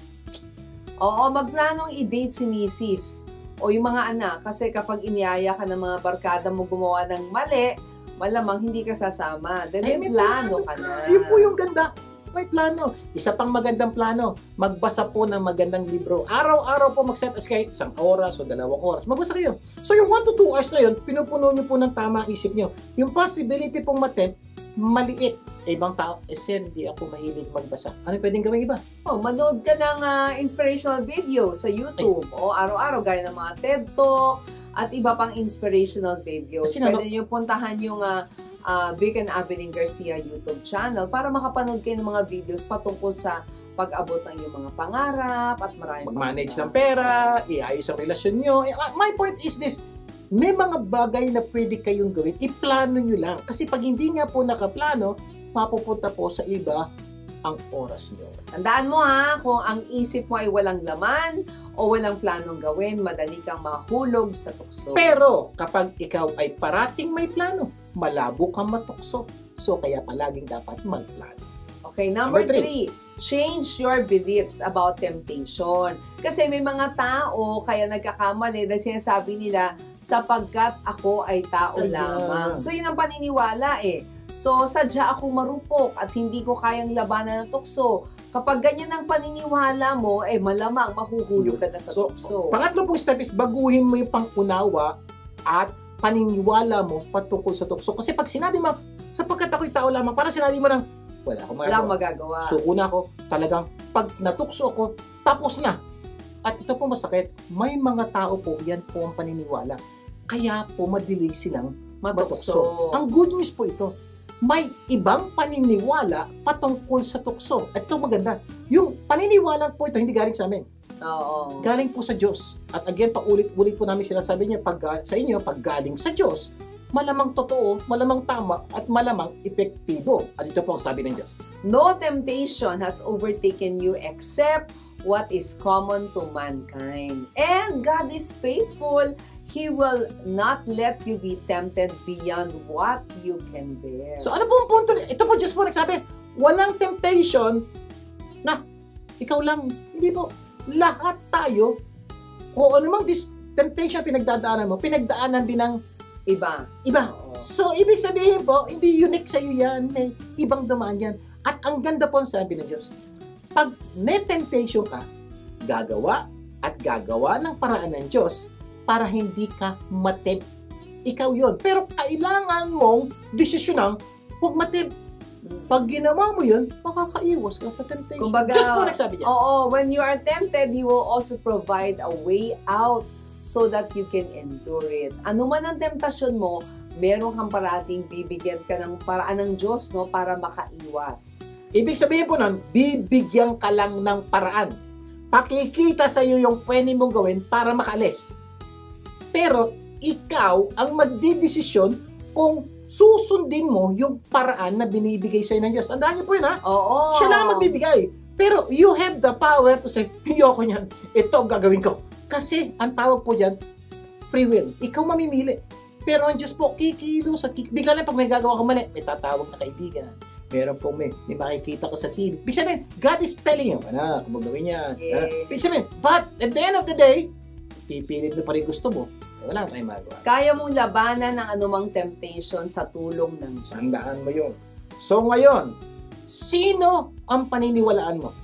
Oo, magplanong i-date si misis o yung mga anak. Kasi kapag iniyaya ka ng mga barkada mo gumawa ng mali, malamang hindi ka sasama. Dahil may plano ka na. Yun po yung ganda. May plano. Isa pang magandang plano, magbasa po ng magandang libro. Araw-araw po mag-set aside, 1 oras o 2 oras. Magbasa kayo. So yung 1 to 2 hours na yun, pinupuno nyo po ng tama ang isip nyo. Yung possibility pong matempt, maliit. Ibang tao, sir, hindi ako mahilig magbasa. Ano pwedeng gawin iba? Manood ka ng inspirational video sa YouTube. O araw-araw, gaya ng mga TED Talk at iba pang inspirational videos. Pwede nyo puntahan yung Vic and Avelin Garcia YouTube channel para makapanood kayo ng mga videos patungkol sa pag-abot ng iyong mga pangarap at maraming mag-manage ng pera, iayos ang relasyon nyo. My point is this, may mga bagay na pwede kayong gawin, iplano nyo lang. Kasi pag hindi nga po nakaplano, mapupunta po sa iba ang oras nyo. Tandaan mo kung ang isip mo ay walang laman o walang planong gawin, madali kang mahulog sa tukso. Pero kapag ikaw ay parating may plano, malabo kang matukso. So kaya palaging dapat magplano. Okay, number 3, change your beliefs about temptation. Kasi may mga tao kaya nagkakamali dahil sinasabi nila, sapagkat ako ay tao lamang. So yun ang paniniwala So, sadya akong marupok at hindi ko kayang labanan ng tukso. Kapag ganyan ang paniniwala mo, malamang mahuhulog ka na sa tukso. Pangatlo pong step is baguhin mo yung pangunawa at paniniwala mo patungkol sa tukso. Kasi pag sinabi mo, sapagkat ako'y tao lamang, parang sinabi mo lang, wala akong magagawa. Suko na ako. Talagang pag natukso ako, tapos na. At ito po masakit, may mga tao po, yan po ang paniniwala. Kaya po madili silang matukso. Ang good news po ito, may ibang paniniwala patungkol sa tukso. At ito maganda. Yung paniniwala po ito, hindi galing sa amin. Oo. Galing po sa Diyos. At again, paulit-ulit po namin sinasabi niya, sa inyo, pag galing sa Diyos, malamang totoo, malamang tama, at malamang epektibo. At ito po ang sabi ng Diyos. No temptation has overtaken you except what is common to mankind. And God is faithful. He will not let you be tempted beyond what you can bear. So ano po ang punto? Ito po Diyos po nagsabi, walang temptation na ikaw lang. Hindi po. Lahat tayo, o anumang temptation pinagdadaanan mo, pinagdaanan din ng iba. Oo. So ibig sabihin po, hindi unique sa iyo yan. May ibang dumaan yan. At ang ganda po ang sabi ng Diyos, pag may temptation ka, gagawa at gagawa ng paraan ng Diyos para hindi ka matempt. Ikaw yon. Pero kailangan mong desisyonan huwag matempt. Pag ginawa mo yun, makakaiwas ka sa temptation. Kumbaga, Diyos po nagsabi niya. Oo, when you are tempted, He will also provide a way out so that you can endure it. Ano man ang temptasyon mo, meron kang parating bibigyan ka ng paraan ng Diyos para makaiwas. Ibig sabihin po nun, bibigyan ka lang ng paraan. Pakikita sa iyo yung pwede mong gawin para makaalis. Pero ikaw ang magdidesisyon kung susundin mo yung paraan na binibigay sa iyo ng Diyos. Tandaan niyo po yun Oo. Siya lang magbibigay. Pero you have the power to say, ayoko niyan, ito gagawin ko. Kasi ang tawag po dyan, free will. Ikaw mamimili. Pero ang Diyos po, kikilos at bigla lang pag may gagawa ka mali, may tatawag na kaibigan. Meron po may makikita ko sa TV. Big sabihin, God is telling you, anak, kung magawin yan. Big sabihin, but at the end of the day, pipilit na pa rin gusto mo, wala tayong magawa. Kaya mong labanan ng anumang temptation sa tulong ng Diyos. Tandaan mo yun. So ngayon, sino ang paniniwalaan mo?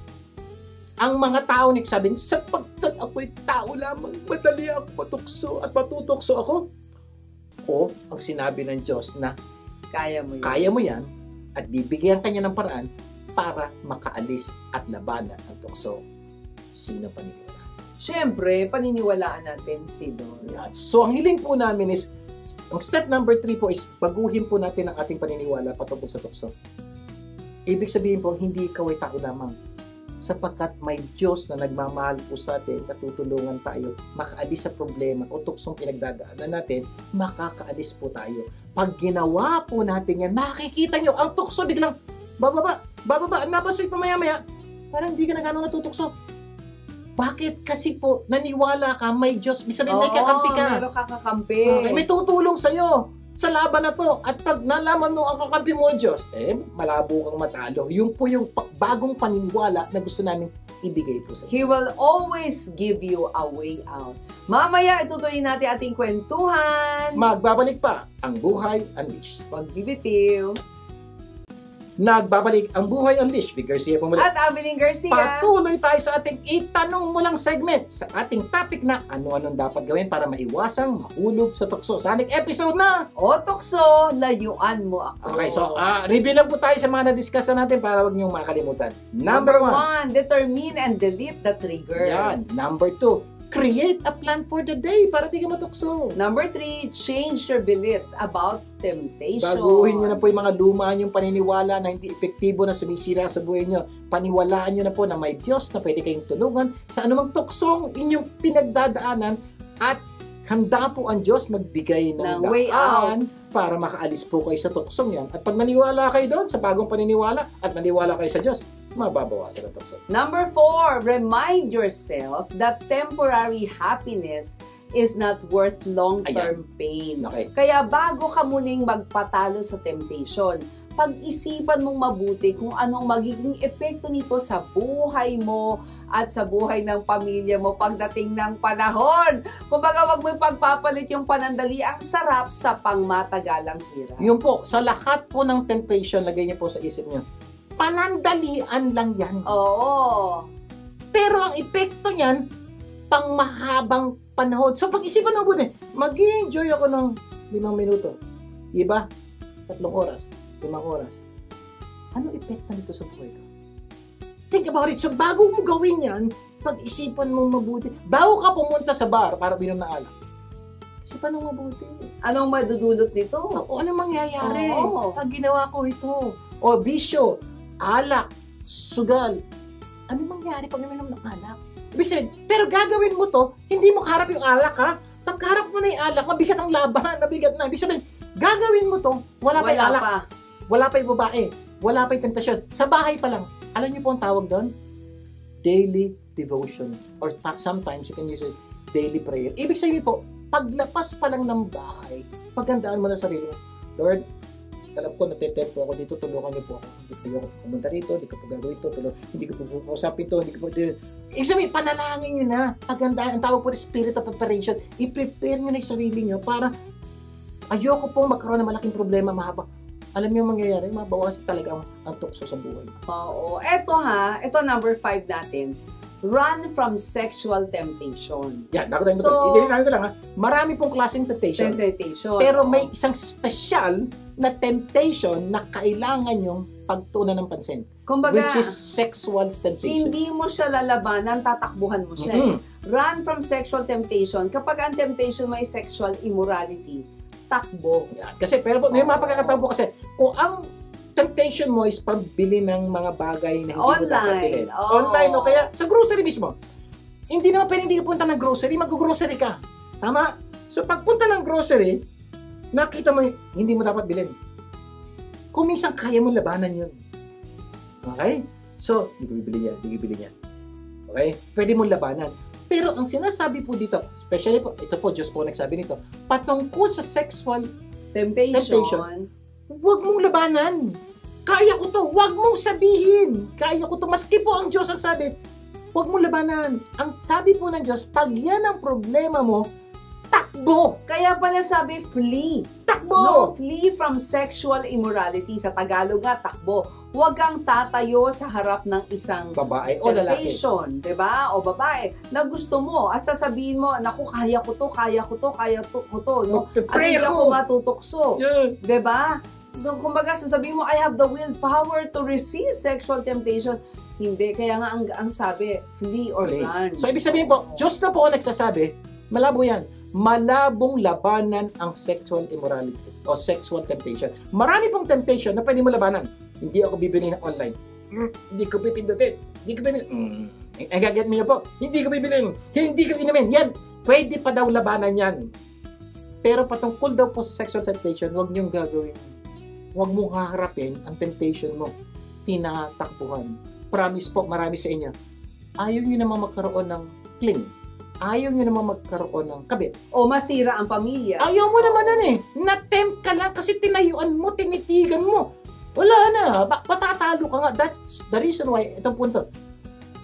Ang mga tao nagsabing, sapagkat ako'y tao lamang, madali ako matukso at matutukso ako. O ang sinabi ng Diyos na kaya mo yan at bibigyan kanya ng paraan para makaalis at labanan ang tukso. Sino paniniwala? Siyempre, paniniwalaan natin si Lord. So, ang hiling po namin is, ang step number 3 po is, baguhin po natin ang ating paniniwala patungkol sa tukso. Ibig sabihin po, hindi ikaw ay tao lamang. Sapagkat may Diyos na nagmamahal po sa atin, natutulungan tayo, makaalis sa problema o tuksong pinagdadaanan natin, makakaalis po tayo. Pag ginawa po natin yan, makikita nyo, ang tukso biglang, bababa, napasoy pa maya-maya, parang hindi ka na gano'ng natutukso. Bakit? Kasi po, naniwala ka, may Diyos. Ibig sabihin, may kakampi ka. Meron kakakampi. Okay, may tutulong sa'yo sa laban na to. At pag nalaman mo ang kakampi mo ang Diyos, malabo kang matalo. Yung po yung bagong paniniwala na gusto namin ibigay po sa He will always give you a way out. Mamaya, itutuloy natin ating kwentuhan. Magbabalik pa ang Buhay Unleashed. Huwag bibitiw. Nagbabalik ang Buhay Unleashed. Big Garcia po muli. At Abiling Garcia. Patuloy tayo sa ating itanong mo lang segment sa ating topic na ano-anong dapat gawin para maiwasang mahulog sa tukso. Sa ating episode na O tukso, layuan mo ako. Okay, so review lang po tayo sa mga na-discuss natin para wag niyong makalimutan. Number 1, determine and delete the trigger. yan. Number 2, create a plan for the day para di ka matukso. Number 3, change your beliefs about temptation. Baguhin niyo na po yung mga luma niyong paniniwala na hindi epektibo na sumisira sa buhay niyo. Paniwalaan niyo na po na may Diyos na pwede kayong tulungan sa anumang tuksong inyong pinagdadaanan at handa po ang Diyos magbigay ng way daan out para makaalis po kayo sa tuksong yan. At pag naniwala kayo doon sa bagong paniniwala at naniwala kayo sa Diyos, mababawasan ang tukso. Number 4, remind yourself that temporary happiness is not worth long-term pain. Okay. Kaya bago ka muling magpatalo sa temptation, pag-isipan mong mabuti kung anong magiging epekto nito sa buhay mo at sa buhay ng pamilya mo pagdating ng panahon. Kumbaga, wag mo pagpapalit yung panandali ang sarap sa pangmatagalang hirap. Yun po, sa lahat po ng temptation, lagay niyo po sa isip niyo, panandalian lang yan. Oo. Pero ang epekto niyan, pang mahabang panahon. So pag-isipan mo mabuti, mag-enjoy ako ng 5 minuto. Iba? 3 oras. 5 oras. Ano epekto nito sa buhay ko? Think about it. So bago mo gawin yan, pag-isipan mo mabuti. Bago ka pumunta sa bar para binom na alak, isipan mo mabuti. Anong madudulot nito? O ano mangyayari Oo. pag ginawa ko ito? O bisyo, alak, sugal. Ano mangyayari pag uminom ng alak? Ibig sabihin, pero gagawin mo to, hindi mo kaharap yung alak ha. Pagkarap mo na yung alak, mabigat ang laban, mabigat na. Ibig sabihin, gagawin mo to, wala pa yung alak. Wala pa yung babae. Wala pa yung tentasyon. Sa bahay pa lang. Alam niyo po ang tawag doon? Daily devotion. Or sometimes you can use it, daily prayer. Ibig sabihin po, paglapas pa lang ng bahay, paghandaan mo na sarili mo. Lord, alam ko, natetempo ako dito, tulungan niyo po ako. Hindi ko pumunta rito, hindi ko po gagawin ito, hindi ko po kausapin ito, hindi ko po ito. Ibig sabihin, panalangin niyo na. Paghandaan, ang tawag po na spirit of preparation. I-prepare niyo na yung sarili niyo para ayoko pong magkaroon ng malaking problema mahabang. Alam niyo mangyayari, mabawasan talaga ang tukso sa buhay. Oo. Ito number 5 natin. Run from sexual temptation. Yan, bago tayo idilinahin ko lang ha. Marami pong klaseng temptation. Pero may isang special na temptation na kailangan yung pagtuunan ng pansin. Kumbaga, which is sexual temptation. Hindi mo siya lalabanan, tatakbuhan mo siya. Run from sexual temptation. Kapag ang temptation mo ay sexual immorality, takbo. Yan. Kasi, pero may mga pagkakataon po kasi, kung ang temptation mo is pambili ng mga bagay na hindi mo dapat bilhin. Online o kaya sa grocery mismo. Hindi naman pwede hindi ka punta ng grocery, mag-grocery ka. Tama? So pagpunta ng grocery, nakita mo hindi mo dapat bilhin. Kung minsan kaya mo labanan yun. Okay? So, hindi ko bibili yan, hindi ko bibili yan. Okay? Pwede mo labanan. Pero ang sinasabi po dito, especially po, ito po, Diyos po nagsabi nito, patungkol sa sexual temptation, huwag mong labanan. Kaya ko to, huwag mong sabihin. Kaya ko to, maski po ang Diyos ang sabi, huwag mong labanan. Ang sabi po ng Diyos, pag yan ang problema mo, takbo. Kaya pala sabi, flee. Takbo. No, flee from sexual immorality. Sa Tagalog nga, takbo. Huwag kang tatayo sa harap ng isang babae o lalaki. Temptation, diba? O babae, na gusto mo at sasabihin mo, naku, kaya ko to, kaya ko to, kaya ko to, no? At hindi ako matutokso. Yeah. Diba? Kumbaga, sasabihin mo, I have the willpower to resist sexual temptation. Hindi. Kaya nga, ang sabi, flee or run. So, ibig sabihin po, Diyos na po ang nagsasabi, malabo yan. Malabong labanan ang sexual immorality o sexual temptation. Marami pong temptation na pwede mo labanan. Hindi ako bibili ng online. Hindi ko pipindutin. Hindi ko bibili. Nagaget mo niya po. Hindi ko bibilin. Hindi ko inumin. Yan. Pwede pa daw labanan yan. Pero patungkol daw po sa sexual temptation, huwag niyong gagawin. Huwag mong haharapin ang temptation mo. Tinatakbuhan. Promise po, marami sa inyo. ayaw nyo naman magkaroon ng fling. Ayaw nyo naman magkaroon ng kabit. O masira ang pamilya. Ayaw mo naman nun eh. Na-tempt ka lang kasi tinayuan mo, tinitigan mo. Wala na. Patatalo ka nga. That's the reason why, itong punto.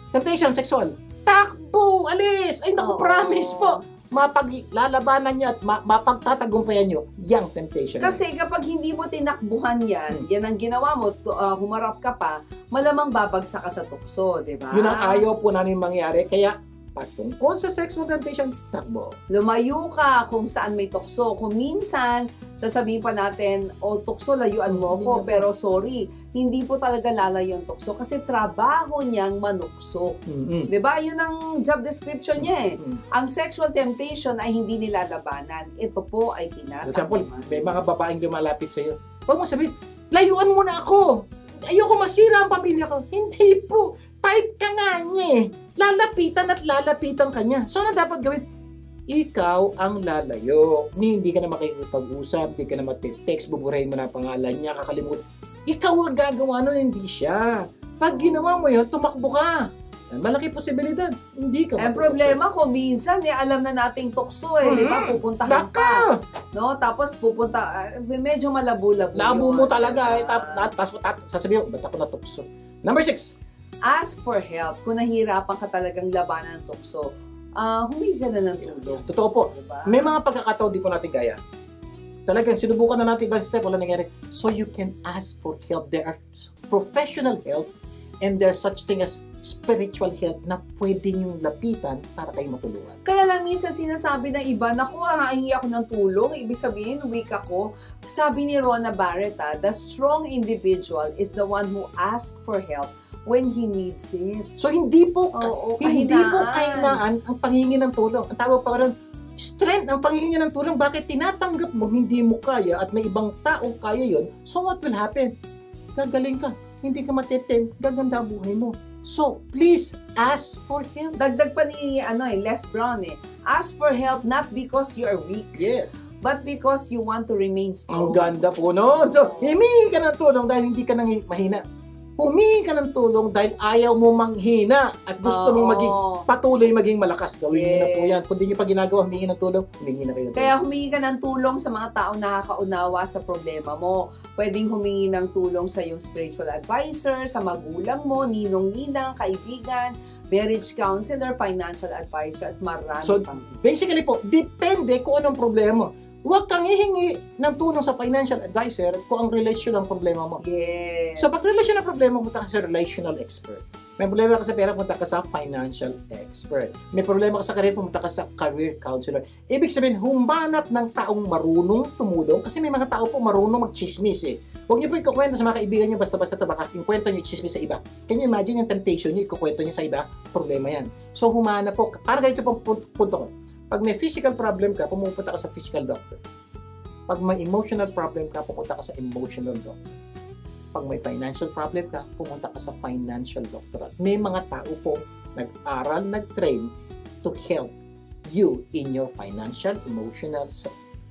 Temptation, sexual. Takbo, alis. Ay, naku, promise po. Mapaglalabanan niya at mapagtatagumpayan niyo yang temptation. Kasi kapag hindi mo tinakbuhan yan ang ginawa mo, humarap ka pa, malamang babagsak ka sa tukso, di ba? Yun ang ayaw po namin mangyari. Kaya, patungkol sa sexual temptation, takbo. Lumayo ka kung saan may tukso. Kung minsan, sasabihin pa natin, tukso, layuan mo ako. Pero sorry, hindi po talaga lalayo ang tukso kasi trabaho niyang manukso. Diba? Yun ang job description niya eh. Ang sexual temptation ay hindi nilalabanan. Ito po ay For example, tinatakbuhan. may mga babaeng lumalapit sa iyo. Huwag mo sabihin, layuan mo na ako. Ayoko masira ang pamilya ko. Hindi po. Type ka nga niya eh. Lalapitan at lalapitan ka niya. So, ano dapat gawin? Ikaw ang lalayo. Hindi ka na makikipag-usap, hindi ka na matitext, buburahin mo na pangalan niya, kakalimutan. Ikaw ang gagawa nun, hindi siya. Pag ginawa mo yun, tumakbo ka. Malaki posibilidad. Hindi ka Ang problema ko, minsan, alam na nating tukso eh. Di ba? Pupuntahan ka. No? Tapos medyo malabo-labo Labo mo talaga. Tapos sasabihin mo, ba't ako natukso? Number 6. Ask for help. Kung nahihirapan ka talagang labanan ng tukso, humingi ka na ng tulong. Totoo po. Diba? May mga pagkakataon di po natin gaya. Talagang sinubukan na natin ibang step, wala nangyari. So you can ask for help. There are professional help and there's such thing as spiritual help na pwede niyong lapitan para kayo matulungan. Kaya lang minsan sinasabi ng iba, naku, hahingi ako ng tulong. Ibig sabihin, weak ako. Sabi ni Rona Barrett, the strong individual is the one who asks for help when he needs it. So hindi po kahinaan kahinaan ang panghingi ng tulong. Ang tawag pa rin, strength ang panghingi ng tulong. Bakit tinatanggap mo hindi mo kaya at may ibang taong kaya yon? So what will happen? Gagaling ka. Hindi ka matitim. Gaganda ang buhay mo. So please ask for help. Dagdag pa ni Les Brown ask for help not because you are weak. Yes. But because you want to remain strong. Ang ganda po noon. So, humingi ka ng tulong dahil hindi ka nang mahina. Humingi ka ng tulong dahil ayaw mo manghina at gusto mong patuloy maging malakas. Gawin niyo na po yan. Kung di niyo pa ginagawa, humingi ng tulong, humingi na kayo ng tulong. Kaya humingi ka ng tulong sa mga taong nakakaunawa sa problema mo. Pwedeng humingi ng tulong sa iyong spiritual advisor, sa magulang mo, ninong-ninang, kaibigan, marriage counselor, financial advisor, at marami pang. Basically po, depende kung anong problema mo. Huwag kang hihingi ng tulong sa financial advisor kung ang relasyon ang problema mo. Yes. So, pag relasyon ang problema, punta ka sa relational expert. May problema ka sa pera, punta ka sa financial expert. May problema ka sa career, punta ka sa career counselor. Ibig sabihin, humanap ng taong marunong tumulong kasi may mga tao po marunong mag-chismis eh. Huwag niyo po ikukwento sa mga kaibigan niyo basta-basta baka yung kwento niyo chismis sa iba. Can you imagine yung temptation niyo, ikukwento niyo sa iba? Problema yan. So, humanap po. Parang ganito pong punto ko. Pag may physical problem ka, pumupunta ka sa physical doctor. Pag may emotional problem ka, pumunta ka sa emotional doctor. Pag may financial problem ka, pumunta ka sa financial doctor. At may mga tao po nag-aral, nag-train to help you in your financial, emotional,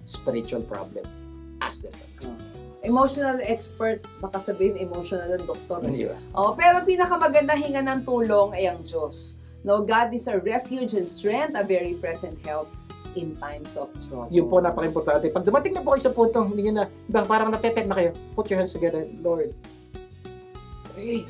spiritual problem. Ask them. Emotional expert, baka sabihin emotional ang doktor. Hindi ba? Pero pinakamaganda hinga ng tulong ay ang Diyos. No, God is a refuge and strength, a very present help in times of trouble. Yun po, napaka-importante. Pag dumating na po kayo sa puntong, hindi nyo na, parang natetep na kayo, put your hands together, Lord, pray.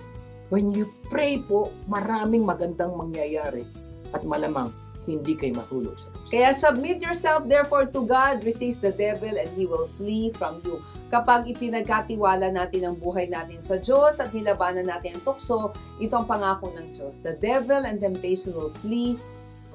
When you pray po, maraming magandang mangyayari at malamang hindi kayo mahulog sa puso. Kaya submit yourself therefore to God, resist the devil, and he will flee from you. Kapag ipinagkatiwala natin ang buhay natin sa Diyos at nilabanan natin ang tukso, ito ang pangako ng Diyos. The devil and temptation will flee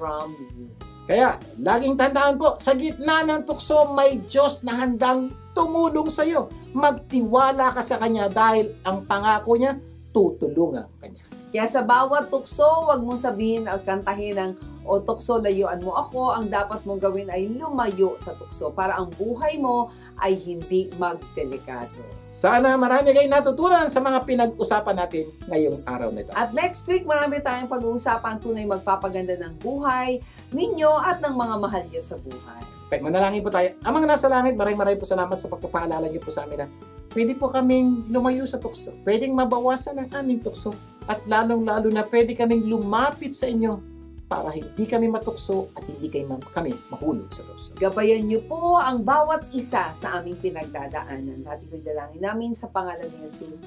from you. Kaya, laging tandaan po, sa gitna ng tukso, may Diyos na handang tumulong sa iyo. Magtiwala ka sa Kanya dahil ang pangako niya, tutulungan ka niya. Kaya sa bawat tukso, huwag mong sabihin at kantahin ng o tukso, layuan mo ako. Ang dapat mong gawin ay lumayo sa tukso para ang buhay mo ay hindi magdelikado. Sana marami kayong natutunan sa mga pinag-usapan natin ngayong araw na ito. At next week, marami tayong pag-uusapan tunay magpapaganda ng buhay ninyo at ng mga mahal nyo sa buhay. Okay, manalangin po tayo. Ang mga nasa langit, maraming po salamat sa pagpapaalala niyo po sa amin na pwede po kaming lumayo sa tukso. Pwedeng mabawasan ang aming tukso at lalong-lalo na pwede kaming lumapit sa inyo para hindi kami matukso at hindi kami mahulog sa tukso. Gabayan niyo po ang bawat isa sa aming pinagdadaanan. At ito'y dalangin namin sa pangalan ni Jesus.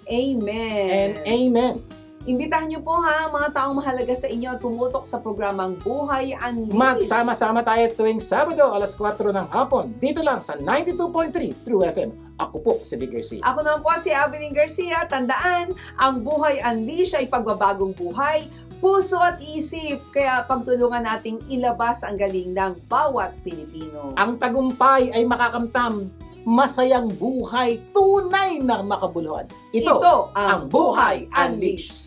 Amen. And amen. Imbitahan niyo po ha, mga taong mahalaga sa inyo at tumutok sa programang Buhay Unleashed. Magsama-sama tayo tuwing Sabado, alas 4 ng hapon. Dito lang sa 92.3 True FM. Ako po si Vic Garcia. Ako naman po si Avelyn Garcia. Tandaan, ang Buhay Unleashed ay pagbabagong buhay, puso at isip. Kaya pagtulungan nating ilabas ang galing ng bawat Pilipino. Ang tagumpay ay makakamtam. Masayang buhay, tunay na makabuluhan. Ito ang Buhay Unleashed.